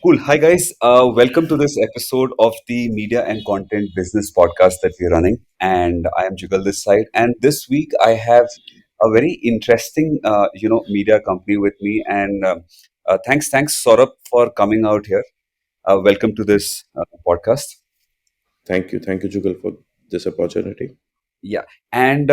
Cool. Hi, guys. Welcome to this episode of the Media and Content Business podcast that we're running. And I am Jugal this side. And this week I have a very interesting, media company with me. And thanks, Saurabh, for coming out here. Welcome to this podcast. Thank you, Jugal, for this opportunity. Yeah. And,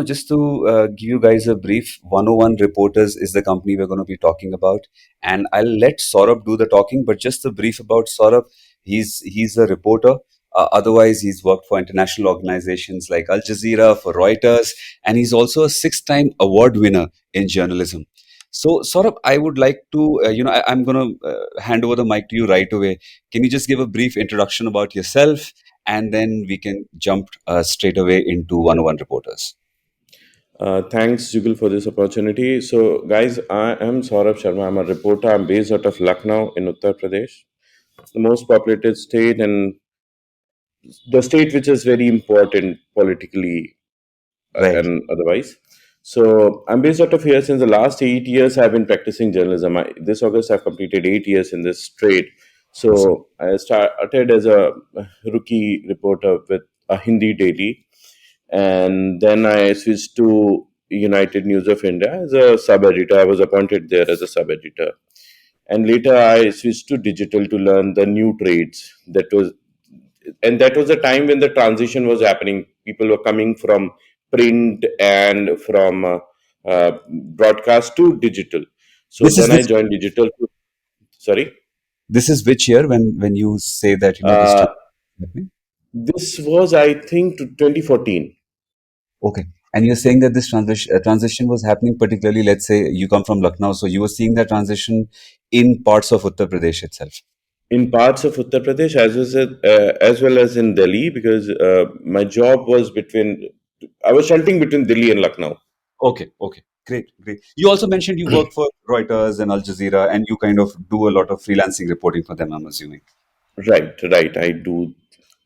just to give you guys a brief, 101 Reporters is the company we're going to be talking about. And I'll let Saurabh do the talking, but just a brief about Saurabh. He's a reporter. Otherwise, he's worked for international organizations like Al Jazeera, for Reuters, and he's also a six-time award winner in journalism. So, Saurabh, I would like to, I'm going to hand over the mic to you right away. Can you just give a brief introduction about yourself? And then we can jump straight away into 101 Reporters. Thanks, Jugal, for this opportunity. So, guys, I am Saurabh Sharma. I'm a reporter. I'm based out of Lucknow in Uttar Pradesh, the most populated state and the state which is very important politically Right. and otherwise. So, I'm based out of here since the last 8 years. I've been practicing journalism. This August, I've completed 8 years in this trade. Awesome. So, I started as a rookie reporter with a Hindi daily, and then I switched to United News of India as a sub editor. I was appointed there as a sub editor, and later I switched to digital to learn the new trades. That was a time when the transition was happening. People were coming from print and from broadcast to digital. So This is then I which joined digital. Sorry, this is which year when you say that this uh, transition is happening? this was I think 2014. Okay. And you're saying that this transition was happening, particularly, let's say you come from Lucknow, so you were seeing that transition in parts of Uttar Pradesh itself. In parts of Uttar Pradesh as well as in Delhi, because my job was between. I was shunting between Delhi and Lucknow. Okay, okay, great, great. You also mentioned you work for Reuters and Al Jazeera, and you kind of do a lot of freelancing reporting for them, I'm assuming. Right, right. I do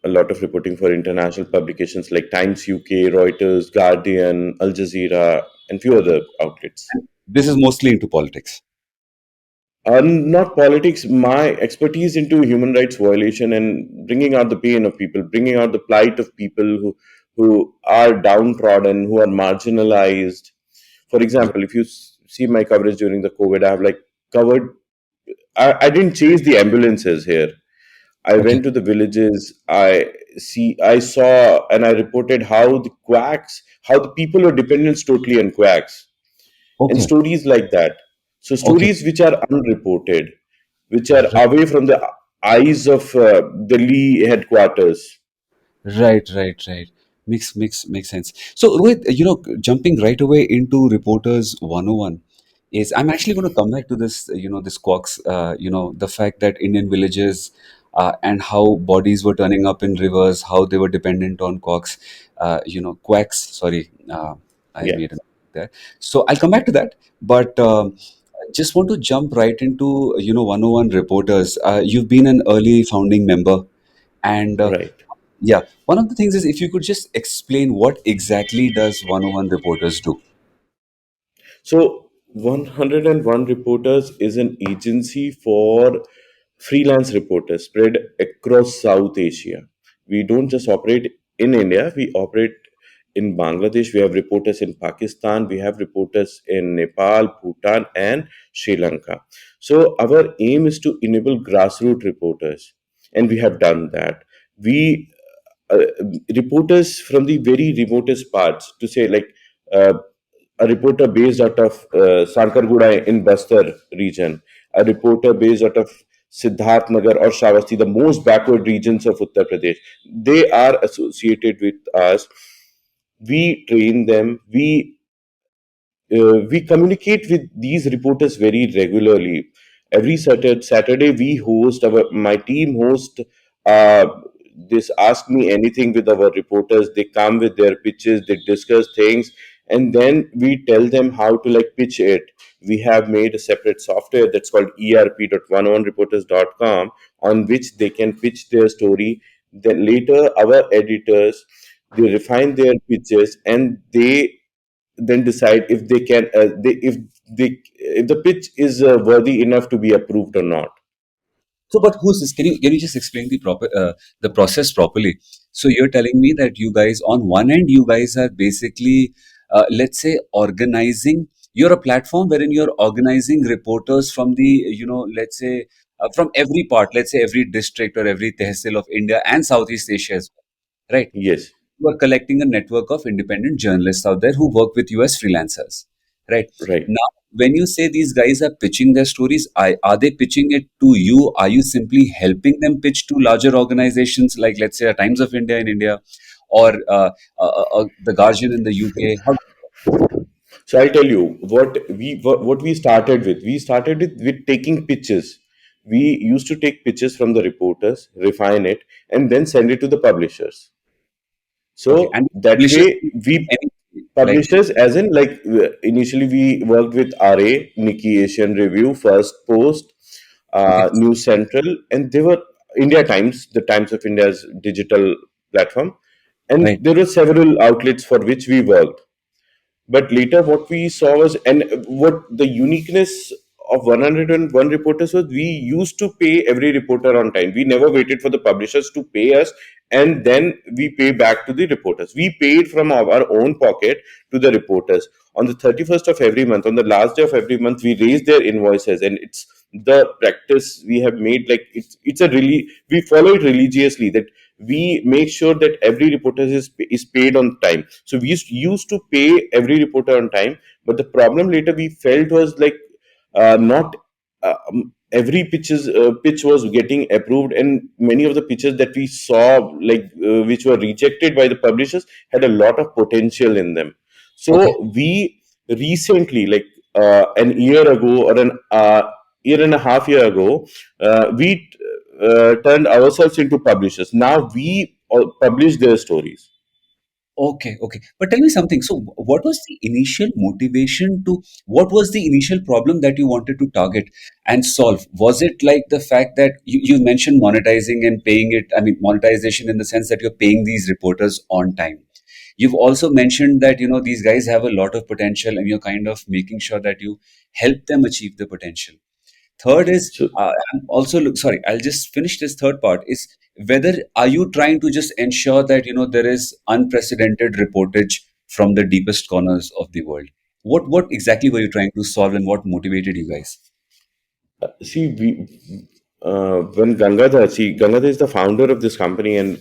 a lot of reporting for international publications like Times UK, Reuters, Guardian, Al Jazeera, and few other outlets. This is mostly into politics. Not politics. My expertise into human rights violation and bringing out the pain of people, bringing out the plight of people who are downtrodden, who are marginalized. For example, if you see my coverage during the COVID, I have like covered. I didn't chase the ambulances here. I Okay, went to the villages. I saw, and I reported how the quacks, how the people were dependent totally on quacks, and okay, stories like that. So okay. stories which are unreported, which are Right. away from the eyes of Delhi headquarters. Right. Makes sense. So, Rohit, jumping right away into Reporters 101 is I'm actually going to come back to this, this quacks, the fact that Indian villages and how bodies were turning up in rivers, how they were dependent on quacks. Sorry, I Yeah, made a mistake there. So I'll come back to that, but just want to jump right into, 101 Reporters. You've been an early founding member. And right. yeah, one of the things is if you could just explain what exactly does 101 Reporters do? So 101 Reporters is an agency for freelance reporters spread across South Asia. We don't just operate in India, we operate in Bangladesh, we have reporters in Pakistan, we have reporters in Nepal, Bhutan, and Sri Lanka. So our aim is to enable grassroots reporters, and we have done that. We reporters from the very remotest parts, to say like uh, a reporter based out of Sankarguda in Bastar region, a reporter based out of Siddharth Nagar or Shravasti, the most backward regions of Uttar Pradesh. They are associated with us. We train them. We communicate with these reporters very regularly. Every Saturday we host my team host uh, this ask me anything with our reporters. They come with their pitches, they discuss things, and then we tell them how to like pitch it. We have made a separate software that's called erp.101reporters.com, on which they can pitch their story. Then later our editors, they refine their pitches, and they then decide if they can if the pitch is worthy enough to be approved or not. So, but who's this? Can you just explain the process properly? So you're telling me that you guys, on one end, you guys are basically, let's say, organizing. You're a platform wherein you're organizing reporters from the, let's say, from every part, let's say every district or every tehsil of India and Southeast Asia as well, right? Yes, You are collecting a network of independent journalists out there who work with you as freelancers, right? right. Now, when you say these guys are pitching their stories, are they pitching it to you? Are you simply helping them pitch to larger organizations like, let's say, a Times of India in India, or the Guardian in the UK? How? So I'll tell you what we started with. We started with taking pictures. We used to take pictures from the reporters, refine it, and then send it to the publishers. Okay, So and that publishers way, we any like publishers, as in like initially we worked with RA, Nikki Asian Review, First Post, okay, News Central, and they were India Times, the Times of India's digital platform, and right, there were several outlets for which we worked. But later, what we saw was, and what the uniqueness of 101 reporters was, we used to pay every reporter on time. We never waited for the publishers to pay us, and then we pay back to the reporters. We paid from our own pocket to the reporters. On the 31st of every month, on the last day of every month, we raise their invoices, and it's the practice we have made. Like it's a really, we follow it religiously, that we make sure that every reporter is paid on time. So we used to pay every reporter on time. But the problem later we felt was like, not every pitch was getting approved, and many of the pitches that we saw, like which were rejected by the publishers, had a lot of potential in them. okay. So we recently, like an year ago or an year and a half year ago, we turned ourselves into publishers. Now we publish their stories. Okay, okay. But tell me something. So, what was the initial motivation to, what was the initial problem that you wanted to target and solve? Was it like the fact that you mentioned monetizing and paying it? I mean, monetization in the sense that you're paying these reporters on time. You've also mentioned that, these guys have a lot of potential and you're kind of making sure that you help them achieve the potential. Third is, So I'm also sorry, I'll just finish this third part. Is whether are you trying to just ensure that there is unprecedented reportage from the deepest corners of the world? What exactly were you trying to solve, and what motivated you guys? see, when Gangadhar is the founder of this company, and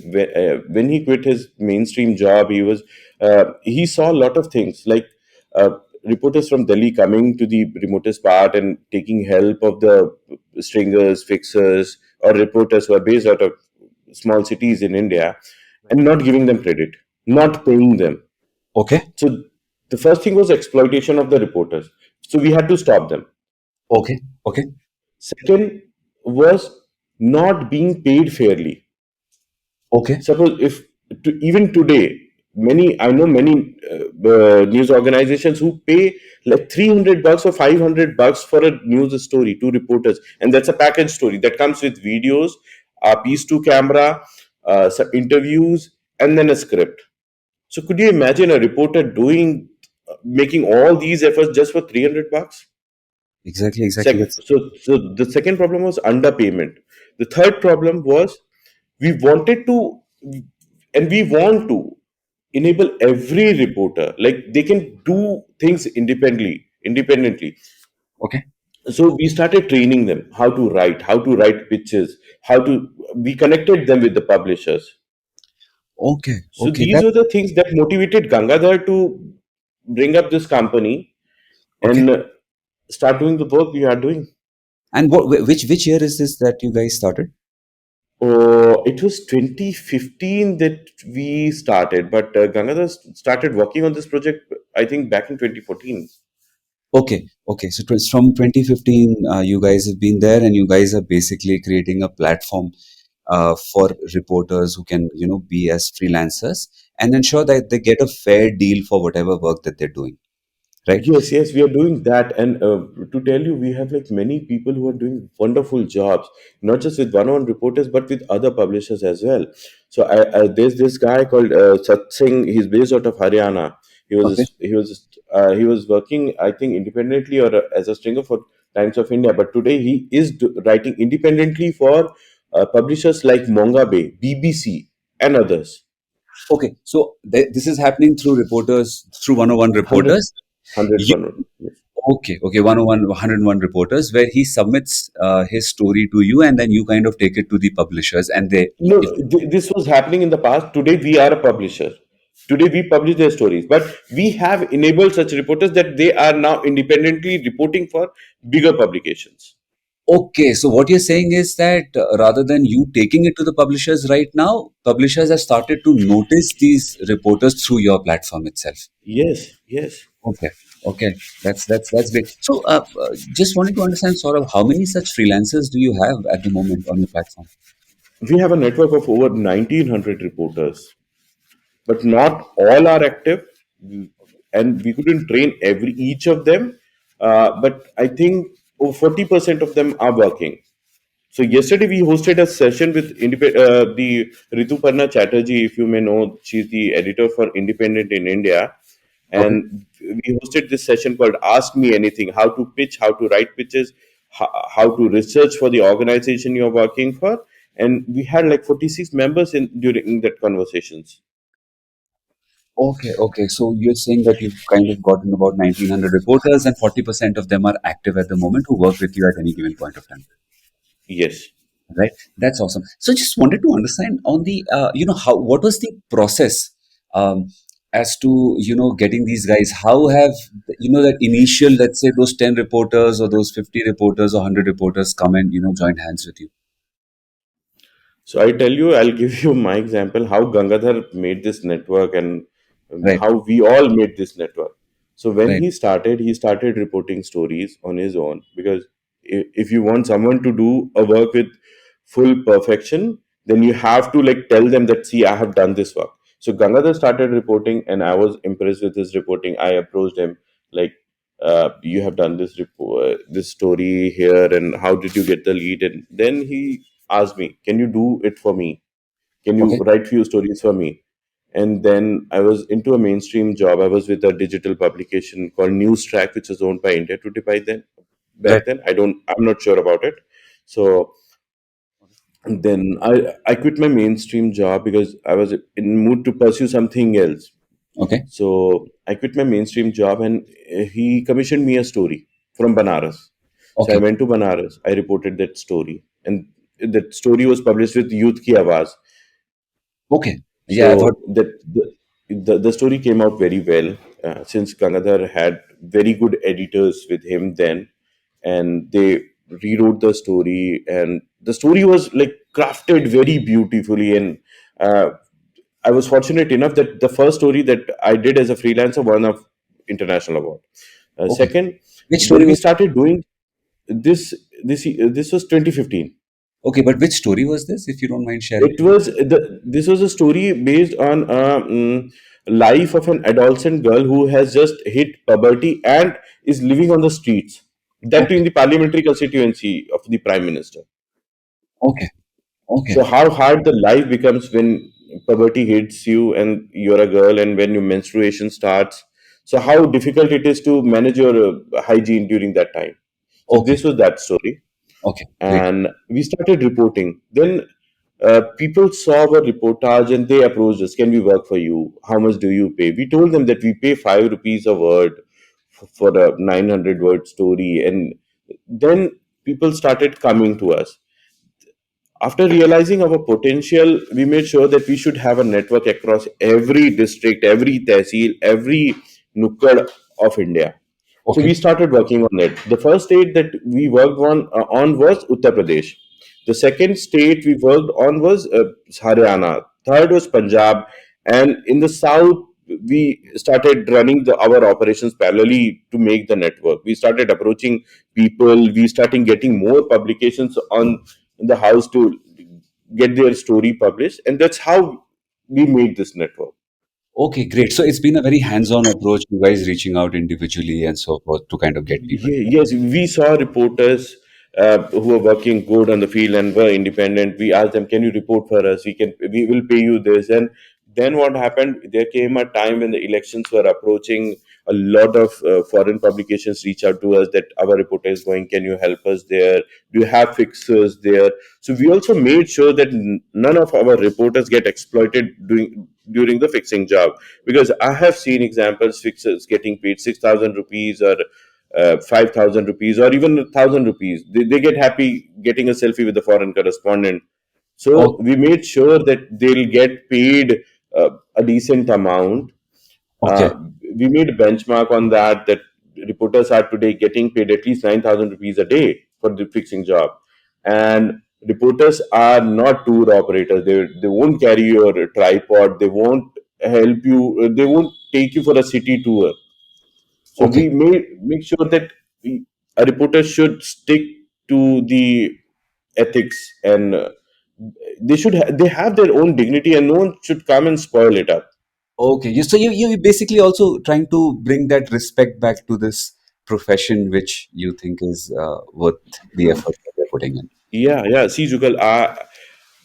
when he quit his mainstream job, he saw a lot of things, like uh, reporters from Delhi coming to the remotest part and taking help of the stringers, fixers, or reporters who are based out of small cities in India, and not giving them credit, not paying them. Okay, So the first thing was exploitation of the reporters. So we had to stop them. okay, okay, Second was not being paid fairly. okay, Suppose if even today, I know many news organizations who pay like 300 bucks or 500 bucks for a news story to reporters, and that's a package story that comes with videos, a piece to camera, some interviews, and then a script. So could you imagine a reporter making all these efforts just for 300 bucks? exactly, exactly. That's So the second problem was underpayment. The third problem was, we wanted to, and we want to enable every reporter, like they can do things independently. okay, So we started training them how to write pitches, how to. We connected them with the publishers. okay, So okay. these That were the things that motivated Gangadhar to bring up this company okay. and start doing the work we are doing. And which year is this that you guys started? It was 2015 that we started, but Gangadhar started working on this project, I think, back in 2014. Okay, okay. So from 2015, you guys have been there, and you guys are basically creating a platform for reporters who can, be as freelancers and ensure that they get a fair deal for whatever work that they're doing, right? Yes, yes, we are doing that. And to tell you, we have like many people who are doing wonderful jobs, not just with one-on-one reporters, but with other publishers as well. So there's this guy called Sat Singh. He's based out of Haryana. Okay, He was working, I think, independently or as a stringer for Times of India. But today he is writing independently for publishers like Mongabe, BBC, and others. Okay, so this is happening through reporters, through 101 100, reporters. You, 100. Yes. okay, 101, 101 reporters, where he submits his story to you, and then you kind of take it to the publishers, and they, No, if, this was happening in the past. Today we are a publisher. Today we publish their stories, but we have enabled such reporters that they are now independently reporting for bigger publications. okay, so what you're saying is that rather than you taking it to the publishers right now, publishers have started to notice these reporters through your platform itself. Yes, yes. Okay, okay, that's great. So, just wanted to understand, sort of, how many such freelancers do you have at the moment on your platform? We have a network of over 1900 reporters, but not all are active, and we couldn't train every each of them. But I think over 40% of them are working. So yesterday we hosted a session with the Rituparna Chatterjee, if you may know, she's the editor for Independent in India, Okay, and we hosted this session called "Ask Me Anything: How to pitch, how to write pitches, how to research for the organization you're working for." And we had like 46 members in during that conversations. okay. So you're saying that you've kind of gotten about 1900 reporters, and 40% of them are active at the moment who work with you at any given point of time. Yes. Right, that's awesome. So just wanted to understand on the how, what was the process, as to getting these guys, how have that initial, let's say, those 10 reporters or those 50 reporters or 100 reporters come and join hands with you. So I tell you, I'll give you my example how Gangadhar made this network and Right, how we all made this network. So when right. he started reporting stories on his own because if you want someone to do a work with full perfection, then you have to like tell them that see, I have done this work. So Gangadhar started reporting, and I was impressed with his reporting. I approached him like, you have done this this story here, and how did you get the lead? And then he asked me, can you do it for me? Can you Okay, write few stories for me? And then I was into a mainstream job. I was with a digital publication called News Track, which was owned by India Today by then. right. Back then, I'm not sure about it. So then I quit my mainstream job because I was in mood to pursue something else. Okay, So I quit my mainstream job, and he commissioned me a story from Banaras. So I okay, went to Banaras. I reported that story, and that story was published with Youth Ki Awaaz. okay. Yeah, I've heard. So the story came out very well, since Gangadhar had very good editors with him then, and they rewrote the story, and the story was like crafted very beautifully. And uh, I was fortunate enough that the first story that I did as a freelancer won a international award. Okay, Second, which story when we was started doing this was 2015. okay, but which story was this, if you don't mind sharing? This was a story based on life of an adolescent girl who has just hit puberty and is living on the streets. That too Okay, in the parliamentary constituency of the prime minister. okay, okay, So how hard the life becomes when puberty hits you and you're a girl, and when your menstruation starts. So how difficult it is to manage your hygiene during that time. So okay, this was that story, okay, great. and we started reporting. Then people saw our reportage and they approached us. Can we work for you? How much do you pay? We told them that we pay 5 rupees a word for a 900 word story, and then people started coming to us. After realizing our potential, we made sure that we should have a network across every district, every tehsil, every nukkad of India. So Okay, we started working on it. The first state that we worked on was Uttar Pradesh. The second state we worked on was Haryana. Third was Punjab, and in the south we started running our operations parallelly to make the network. We started approaching people. We started getting more publications on the house to get their story published, and that's how we made this network. okay, great. So it's been a very hands-on approach, you guys reaching out individually and so forth to kind of get people. Yes, we saw reporters who were working good on the field and were independent. We asked them, "Can you report for us? We will pay you this." And then what happened? There came a time when the elections were approaching. a lot of foreign publications reach out to us that our reporter is going, can you help us there, do you have fixers there? So we also made sure that none of our reporters get exploited during the fixing job, because I have seen examples, fixers getting paid 6,000 rupees or 5,000 rupees or even 1,000 rupees. They get happy getting a selfie with the foreign correspondent. So Okay. we made sure that they'll get paid a decent amount. Okay. We made a benchmark on that, that reporters are today getting paid at least 9,000 rupees a day for the fixing job. And reporters are not tour operators. They won't carry your tripod. They won't help you. They won't take you for a city tour. So Okay. we make sure that a reporter should stick to the ethics, and they have their own dignity, and no one should come and spoil it up. Okay. So you basically also trying to bring that respect back to this profession, which you think is worth the effort that they're putting in. Yeah, yeah. See, Jugal,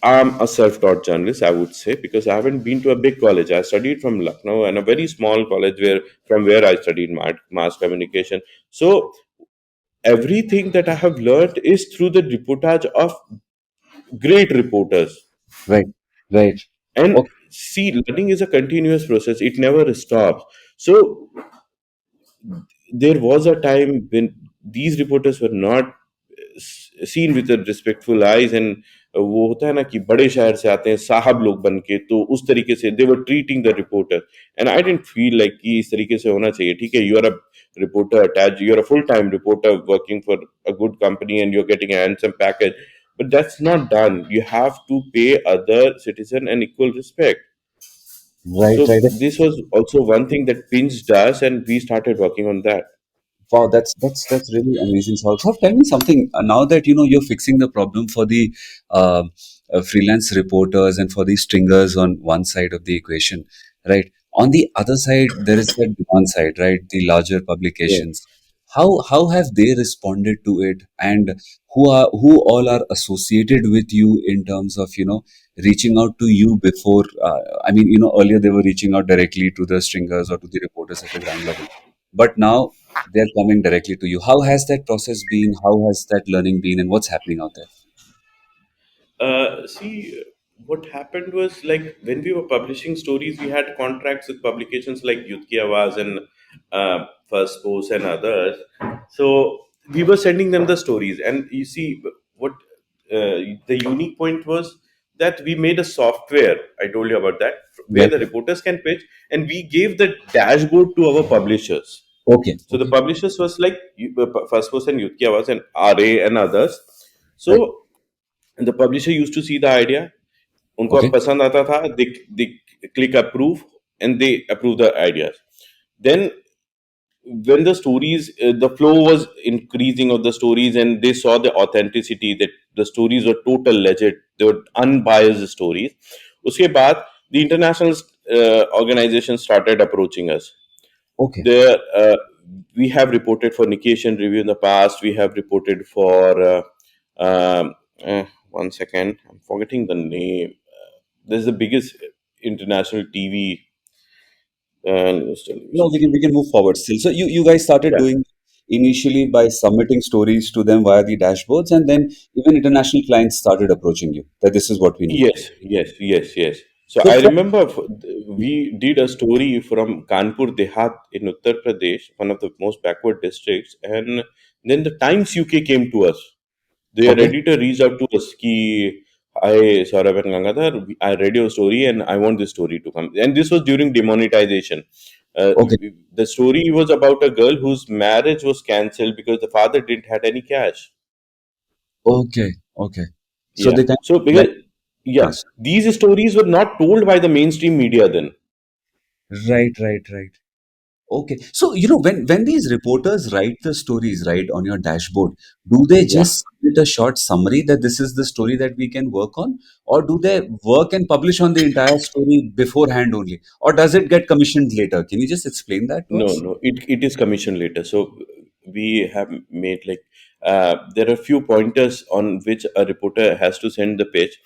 I'm a self-taught journalist, I would say, because I haven't been to a big college. I studied from Lucknow and a very small college where I studied mass communication. So everything that I have learned is through the reportage of great reporters. Right. Right. And Okay. see, learning is a continuous process; it never stops. So there was a time when these reporters were not seen with a respectful eyes, and वो होता है ना कि बड़े शहर से आते हैं साहब लोग बन के, तो उस तरीके से they were treating the reporter, and I didn't feel like कि इस तरीके से होना चाहिए. ठीक है, you are a reporter attached, you are a full time reporter working for a good company and you're getting a handsome package, but that's not done. You have to pay other citizen an equal respect. Right. So Right. this was also one thing that pinched us, and we started working on that. Wow, that's really amazing, Saurabh. Saurabh, tell me something. Now that you're fixing the problem for the uh, freelance reporters and for the stringers on one side of the equation, right? On the other side, there is that demand side, right? The larger Yeah. publications. How have they responded to it, and who all are associated with you in terms of reaching out to you before? I mean, earlier they were reaching out directly to the stringers or to the reporters at the ground level, but now they're coming directly to you. How has that process been? How has that learning been? And what's happening out there? See, what happened was, like, when we were publishing stories, we had contracts with publications like Youth Ki Awaaz and First Post and others. So we were sending them the stories, and you see what the unique point was, that we made a software. I told you about that, where Right. the reporters can pitch, and we gave the dashboard to our publishers. Okay. So the Okay. publishers was like First Post and Youth Ki Awaaz and RA and others. Right. So and the publisher used to see the idea, उनको Okay. पसंद आता था, they click approve and they approve the ideas. Then when the stories, the flow was increasing of the stories, and they saw the authenticity, that the stories were total legit, they were unbiased stories. उसके बाद the international organizations started approaching us. Okay. There, we have reported for Nikkei Review in the past. We have reported for one second, I'm forgetting the name. This is the biggest international TV news No, television. we can move forward still. So you guys started Yeah. doing initially by submitting stories to them via the dashboards, and then even international clients started approaching you that this is what we need. Yes, yes, yes, yes. So So I remember we did a story from Kanpur Dehat in Uttar Pradesh, one of the most backward districts, and then the Times UK came to us. Their okay. editor reached out to us ki, hi Saurabh and Gangadhar, I read your story and I want this story to come. And this was during demonetization. Okay. The story was about a girl whose marriage was cancelled because the father didn't had any cash. Okay. Okay. So Yeah. they kind So of like because yeah, us. these stories were not told by the mainstream media then. Right. Right. Right. Okay. So, when these reporters write the stories, right, on your dashboard, do they Yeah. just submit a short summary that this is the story that we can work on? Or do they work and publish on the entire story beforehand only? Or does it get commissioned later? Can you just explain that to No, us? no, it is commissioned later. So we have made like there are few pointers on which a reporter has to send the page.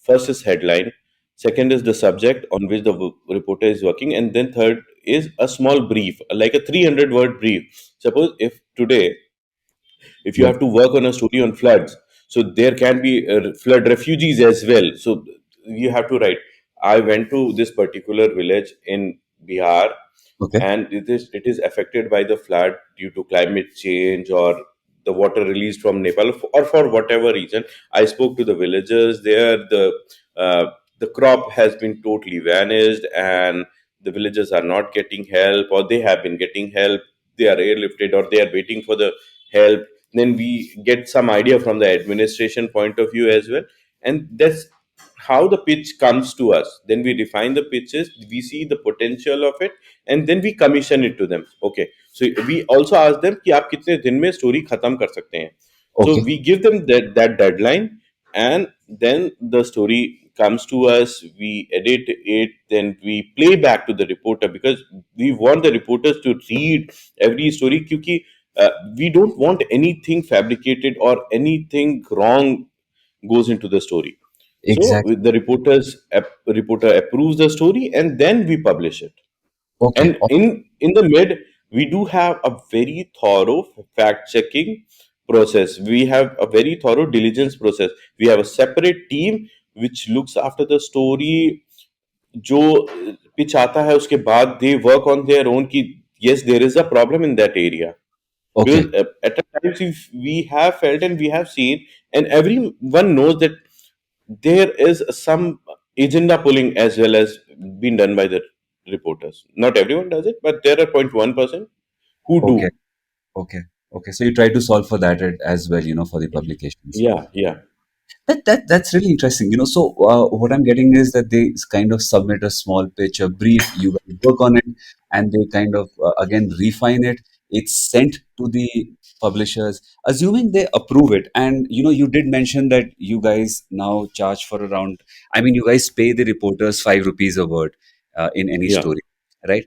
First is headline, second is the subject on which the reporter is working, and then third is a small brief, like a 300 word brief. Suppose if today, if you Yeah. have to work on a story on floods, so there can be flood refugees as well. So you have to write, I went to this particular village in Bihar, Okay. and it is affected by the flood due to climate change, or the water released from Nepal, or for whatever reason. I spoke to the villagers there. Uh, the crop has been totally vanished, and the villagers are not getting help, or they have been getting help. They are airlifted, or they are waiting for the help. Then we get some idea from the administration point of view as well, and that's how the pitch comes to us. Then we refine the pitches, we see the potential of it, and then we commission it to them. Okay, so we also ask them कि आप कितने दिन में story खत्म कर सकते हैं. So Okay. we give them that deadline, and then the story comes to us, we edit it, then we play back to the reporter, because we want the reporters to read every story, क्योंकि we don't want anything fabricated or anything wrong goes into the story. So Exactly. with the reporter approves the story, and then we publish it. Okay. And in the mid, we do have a very thorough fact checking process. We have a very thorough diligence process. We have a separate team which looks after the story. जो pitch आता है उसके बाद they work on their own कि yes, there is a problem in that area, because Okay. at times if we have felt and we have seen, and everyone knows that there is some agenda pulling as well as being done by the reporters. Not everyone does it, but there are 0.1% who do. Okay. Okay. Okay. So you try to solve for that as well, for the publications. Yeah, yeah. That's really interesting. So what I'm getting is that they kind of submit a small pitch, a brief. You guys work on it, and they kind of again refine it. It's sent to the publishers, assuming they approve it. And you did mention that you guys now charge for around. I mean, you guys pay the reporters ₹5 a word in any Yeah. story, right?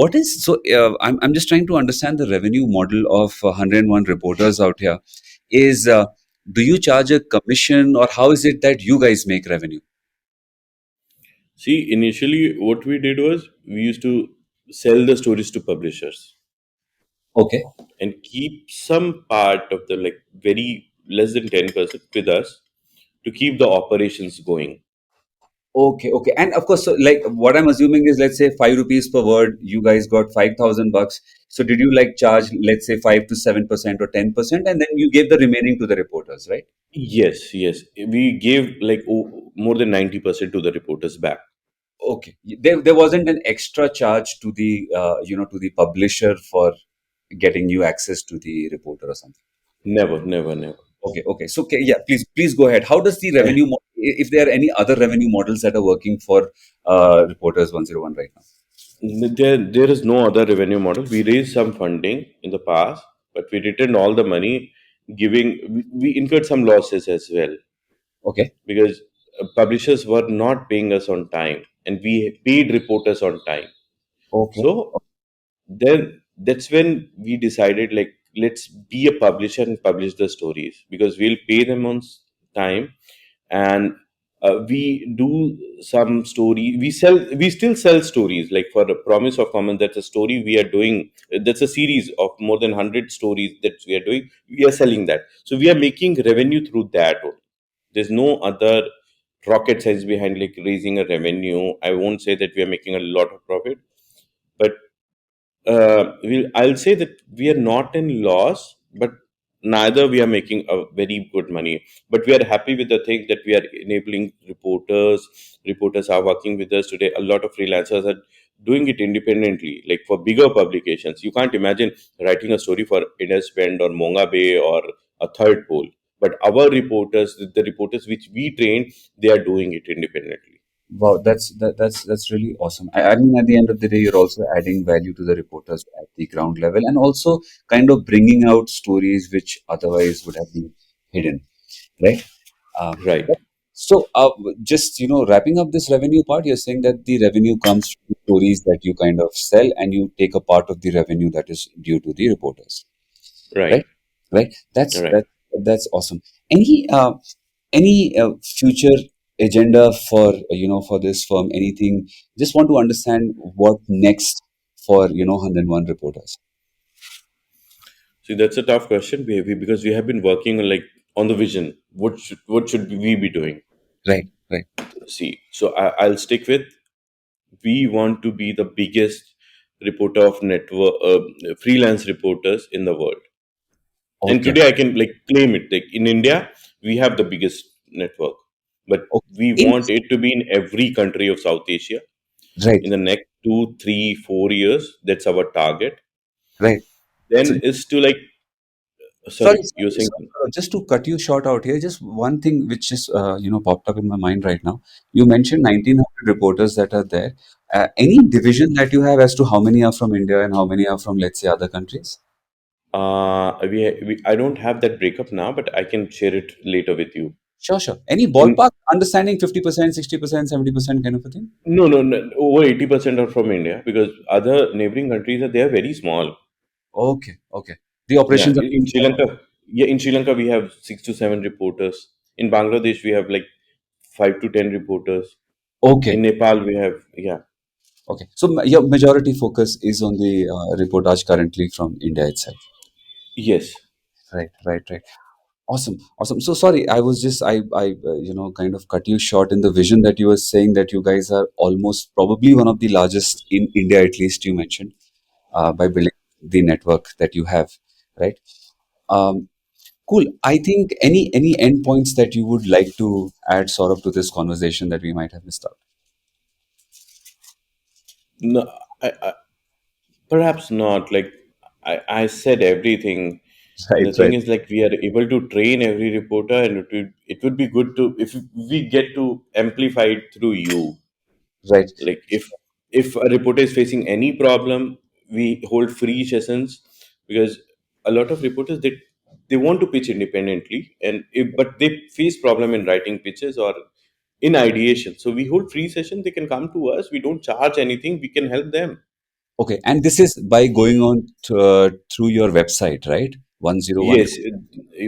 What is so? I'm just trying to understand the revenue model of 101 reporters out here. Is Do you charge a commission, or how is it that you guys make revenue? See, initially what we did was we used to sell the stories to publishers Okay. and keep some part of the, like, very less than 10% with us to keep the operations going. Okay, okay. And of course, so like what I'm assuming is, let's say ₹5 per word, you guys got $5,000. So did you like charge, let's say 5 to 7% or 10%, and then you gave the remaining to the reporters, right? Yes, yes. We gave like more than 90% to the reporters back. Okay. There wasn't an extra charge to the to the publisher for getting you access to the reporter or something. Never, never, never. Okay, okay. So, okay, yeah, please go ahead. How does the revenue, if there are any other revenue models that are working for Reporters 101 right now? There is no other revenue model. We raised some funding in the past, but we returned all the money. We incurred some losses as well, Okay, because publishers were not paying us on time, and we paid reporters on time. okay, So then that's when we decided, like, let's be a publisher and publish the stories, because we'll pay them on time. And we do some story, we still sell stories, like for the promise of common. That's a story we are doing, that's a series of more than 100 stories that we are doing. We are selling that, so we are making revenue through that only. There's no other rocket science behind, like, raising a revenue. I won't say that we are making a lot of profit, but I'll say that we are not in loss, but neither we are making a very good money. But we are happy with the thing that we are enabling reporters. Reporters are working with us today. A lot of freelancers are doing it independently, like for bigger publications. You can't imagine writing a story for Indespend or Monga Bay or a third pole. But our reporters, the reporters which we train, they are doing it independently. wow, that's really awesome. I mean, at the end of the day, you're also adding value to the reporters at the ground level, and also kind of bringing out stories which otherwise would have been hidden, right? Um, Right. so, just wrapping up this revenue part, you're saying that the revenue comes from the stories that you kind of sell, and you take a part of the revenue that is due to the reporters, Right. right? Right. That's Right. that that's awesome. Any future agenda for for this firm? Anything? Just want to understand what next for 101 reporters? See, that's a tough question, because we have been working on, like, on the vision. What should we be doing? Right, right. See, so I'll stick with, we want to be the biggest reporter of network freelance reporters in the world. And Okay, today I can, like, claim it. Like, in India, we have the biggest network, but okay. we In want it to be in every country of South Asia right, in the next 2, 3, 4 years. That's our target. right. So Then is to, like, sorry, sorry, you're sorry, saying. sorry, just to cut you short out here, just one thing which just popped up in my mind right now. You mentioned 1900 reporters that are there. Any division that you have as to how many are from India and how many are from, let's say, other countries? I don't have that breakup now, but I can share it later with you. Sure, sure. Any In ballpark understanding, 50%, 60%, 70% kind of a thing? No, no, no, over 80% are from India, because other neighboring countries are, they are very small. Okay, okay. The Yeah, operations are in Sri Lanka, yeah, in Sri Lanka we have 6 to 7 reporters. In Bangladesh we have like 5 to 10 reporters. okay, In Nepal we have, yeah. okay. So your majority focus is on the reportage currently from India itself. Yes. Right, right, right. Awesome, awesome. So sorry, I was just kind of cut you short in the vision that you were saying that you guys are almost probably one of the largest in India, at least you mentioned, by building the network that you have, right? Um, cool. I think any endpoints that you would like to add, Saurabh, to this conversation that we might have missed out. No, I perhaps not. Like, I said everything. And Right, the thing right, is, like, we are able to train every reporter, and it would be good to, if we get to amplify it through you. right. Like, if a reporter is facing any problem, we hold free sessions, because a lot of reporters, they want to pitch independently, but they face problem in writing pitches or in ideation. So we hold free sessions. They can come to us. We don't charge anything. We can help them. Okay, and this is by going on to, through your website, right? 101. Yes,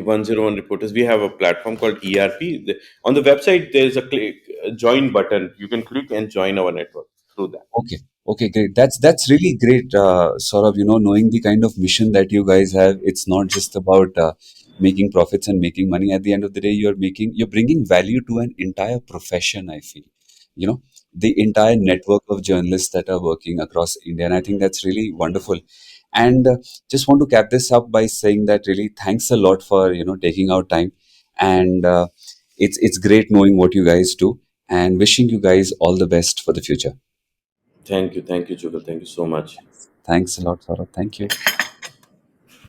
101 reporters. We have a platform called ERP. On the website, there's a join button. You can click and join our network through that. Okay. Okay, great. That's really great, Saurabh. Knowing the kind of mission that you guys have, it's not just about making profits and making money. At the end of the day, you're bringing value to an entire profession. I feel, you know, the entire network of journalists that are working across India, and I think that's really wonderful. And just want to cap this up by saying that really thanks a lot for taking out time, and it's great knowing what you guys do, and wishing you guys all the best for the future. Thank you, Jugal. Thank you so much. Thanks a lot, Saurabh. Thank you.